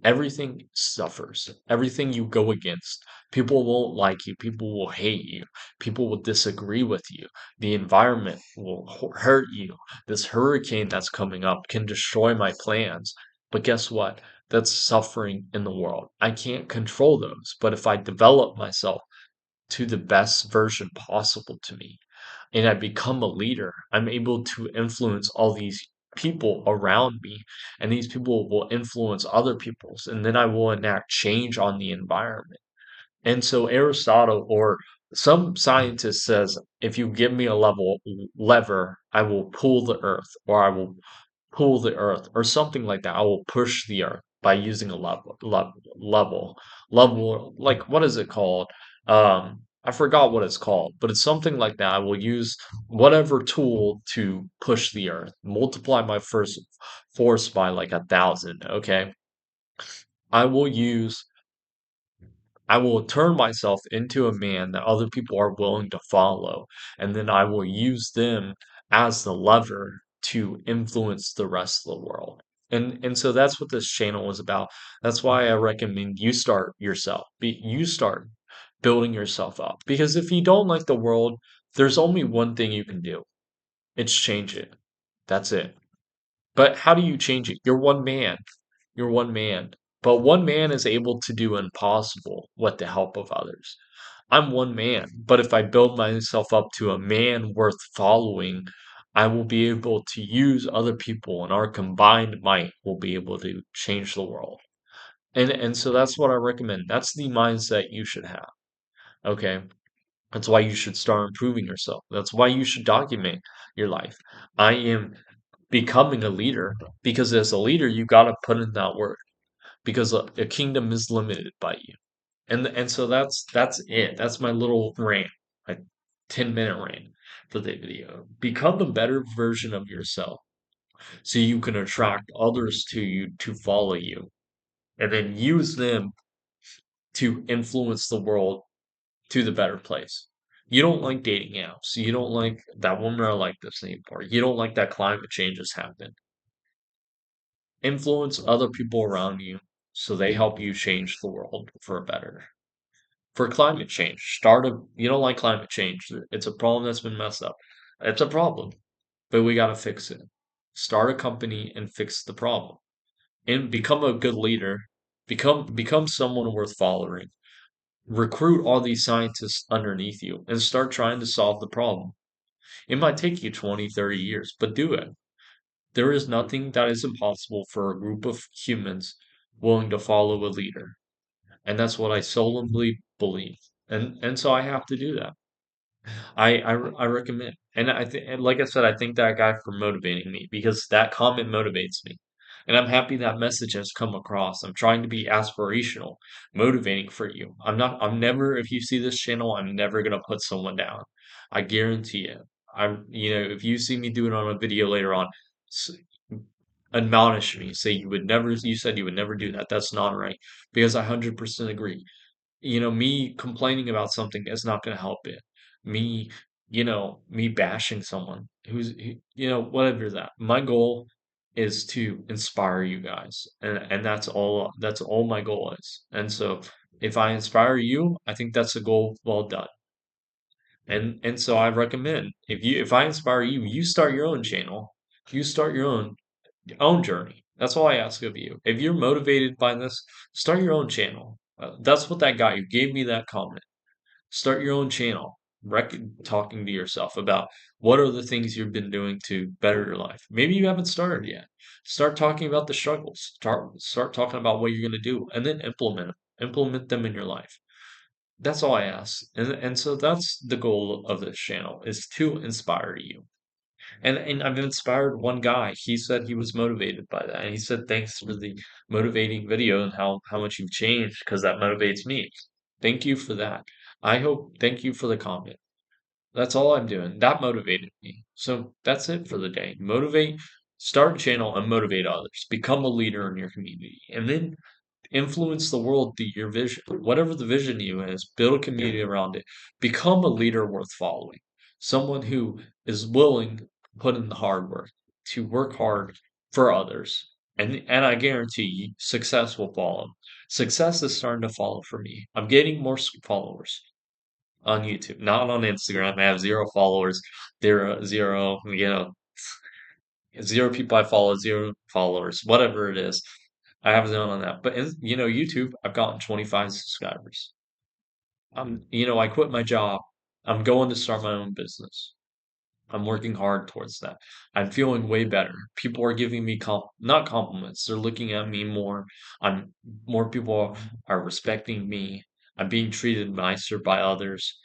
everything suffers. Everything you go against, people won't like you, people will hate you, people will disagree with you. The environment will hurt you. This hurricane that's coming up can destroy my plans. But guess what? That's suffering in the world. I can't control those. But if I develop myself to the best version possible to me, and I become a leader, I'm able to influence all these people around me, and these people will influence other people's, and then I will enact change on the environment. And so Aristotle or some scientist says, if you give me a lever, I will pull the earth, or I will pull the earth, or something like that. I will push the earth by using a level, like what is it called? I forgot what it's called, but it's something like that. I will use whatever tool to push the earth, multiply my first force by like 1,000. Okay, I will use I will turn myself into a man that other people are willing to follow, and then I will use them as the lever to influence the rest of the world. And so that's what this channel is about. That's why I recommend you start yourself. You start building yourself up. Because if you don't like the world, there's only one thing you can do. It's change it. That's it. But how do you change it? You're one man. You're one man. But one man is able to do impossible with the help of others. I'm one man, but if I build myself up to a man worth following, I will be able to use other people, and our combined might will be able to change the world. And so that's what I recommend. That's the mindset you should have. Okay. That's why you should start improving yourself. That's why you should document your life. I am becoming a leader because as a leader, you got to put in that work because a kingdom is limited by you. And so that's it. That's my little rant, my 10-minute rant for the video. Become a better version of yourself so you can attract others to you to follow you, and then use them to influence the world to the better place. You don't like dating apps. You don't like that women are like this anymore. You don't like that climate change has happened. Influence other people around you so they help you change the world for a better. For climate change, you don't like climate change. It's a problem that's been messed up. It's a problem, but we got to fix it. Start a company and fix the problem. And become a good leader. Become someone worth following. Recruit all these scientists underneath you and start trying to solve the problem. It might take you 20, 30 years, but do it. There is nothing that is impossible for a group of humans willing to follow a leader. And that's what I solemnly believe. And so I have to do that. I recommend. And I think, and like I said, I thank that guy for motivating me because that comment motivates me. And I'm happy that message has come across. I'm trying to be aspirational, motivating for you. I'm never, if you see this channel, I'm never gonna put someone down. I guarantee it. If you see me do it on a video later on, s- admonish me. Say you said you would never do that. That's not right. Because I 100% agree. Me complaining about something is not going to help it. Me, me bashing someone whatever that. My goal is to inspire you guys, and that's all my goal is. And so, if I inspire you, I think that's a goal well done. And so I recommend if I inspire you, you start your own channel, you start your own journey. That's all I ask of you. If you're motivated by this, start your own channel. That's what that guy who gave me that comment. Start your own channel. Talking to yourself about what are the things you've been doing to better your life. Maybe you haven't started yet. Start talking about the struggles. Start talking about what you're going to do, and then implement them. Implement them in your life. That's all I ask, and so that's the goal of this channel is to inspire you. And I've inspired one guy. He said he was motivated by that. And he said, thanks for the motivating video and how much you've changed because that motivates me. Thank you for that. Thank you for the comment. That's all I'm doing. That motivated me. So that's it for the day. Start a channel and motivate others. Become a leader in your community. And then influence the world through your vision. Whatever the vision you is, build a community around it. Become a leader worth following. Someone who is willing to put in the hard work, to work hard for others. And I guarantee you, success will follow. Success is starting to follow for me. I'm getting more followers on YouTube, not on Instagram. I have zero followers, zero, zero people I follow, zero followers, whatever it is. I have none on that. But YouTube, I've gotten 25 subscribers. I quit my job. I'm going to start my own business. I'm working hard towards that. I'm feeling way better. People are giving me not compliments. They're looking at me more. More people are respecting me. I'm being treated nicer by others.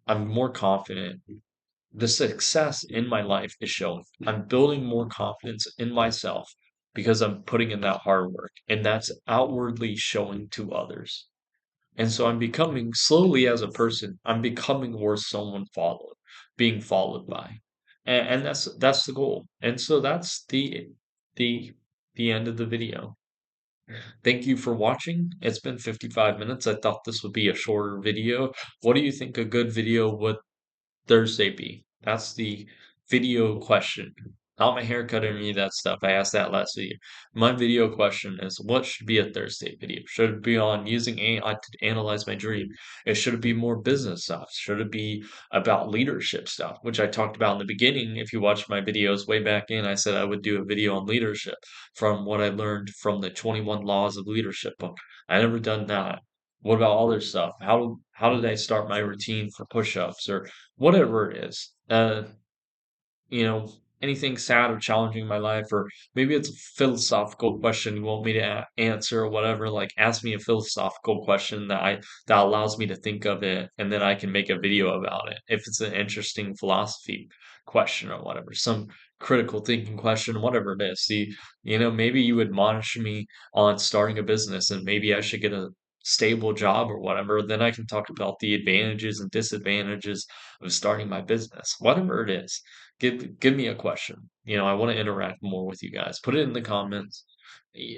I'm more confident. The success in my life is showing. I'm building more confidence in myself because I'm putting in that hard work, and that's outwardly showing to others. And so I'm becoming slowly as a person, I'm becoming worth someone being followed by. And that's the goal. And so that's the the end of the video. Thank you for watching. It's been 55 minutes. I thought this would be a shorter video. What do you think a good video would Thursday be? That's the video question. Not my haircut or any of that stuff. I asked that last video. My video question is what should be a Thursday video? Should it be on using AI to analyze my dream? Should it be more business stuff? Should it be about leadership stuff, which I talked about in the beginning? If you watched my videos way back in, I said I would do a video on leadership from what I learned from the 21 Laws of Leadership book. I never done that. What about other stuff? How did I start my routine for push-ups or whatever it is? You know, anything sad or challenging in my life, or maybe it's a philosophical question you want me to answer or whatever. Like, ask me a philosophical question that allows me to think of it, and then I can make a video about it. If it's an interesting philosophy question or whatever, some critical thinking question, whatever it is. See, maybe you admonish me on starting a business, and maybe I should get a stable job or whatever. Then I can talk about the advantages and disadvantages of starting my business, whatever it is. Give me a question. I want to interact more with you guys. Put it in the comments.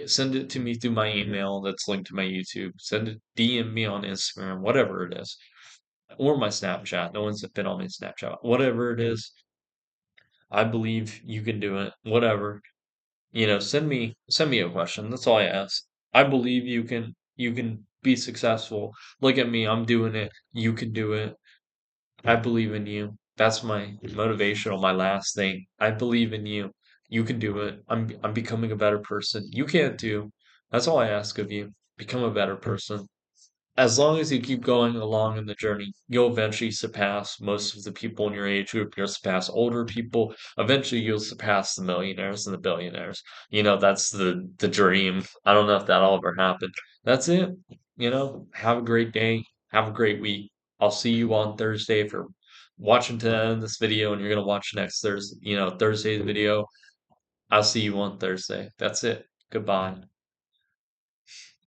Send it to me through my email that's linked to my YouTube. Send it, DM me on Instagram, whatever it is, or my Snapchat. No one's been on my Snapchat. Whatever it is, I believe you can do it. Whatever. Send me a question. That's all I ask. I believe you can be successful. Look at me. I'm doing it. You can do it. I believe in you. That's my motivational, my last thing. I believe in you. You can do it. I'm becoming a better person. You can too. That's all I ask of you. Become a better person. As long as you keep going along in the journey, you'll eventually surpass most of the people in your age group. You'll surpass older people. Eventually, you'll surpass the millionaires and the billionaires. That's the dream. I don't know if that'll ever happen. That's it. Have a great day. Have a great week. I'll see you on Thursday for watching to end this video, and you're gonna watch next Thursday. Thursday's video. I'll see you on Thursday. That's it. Goodbye.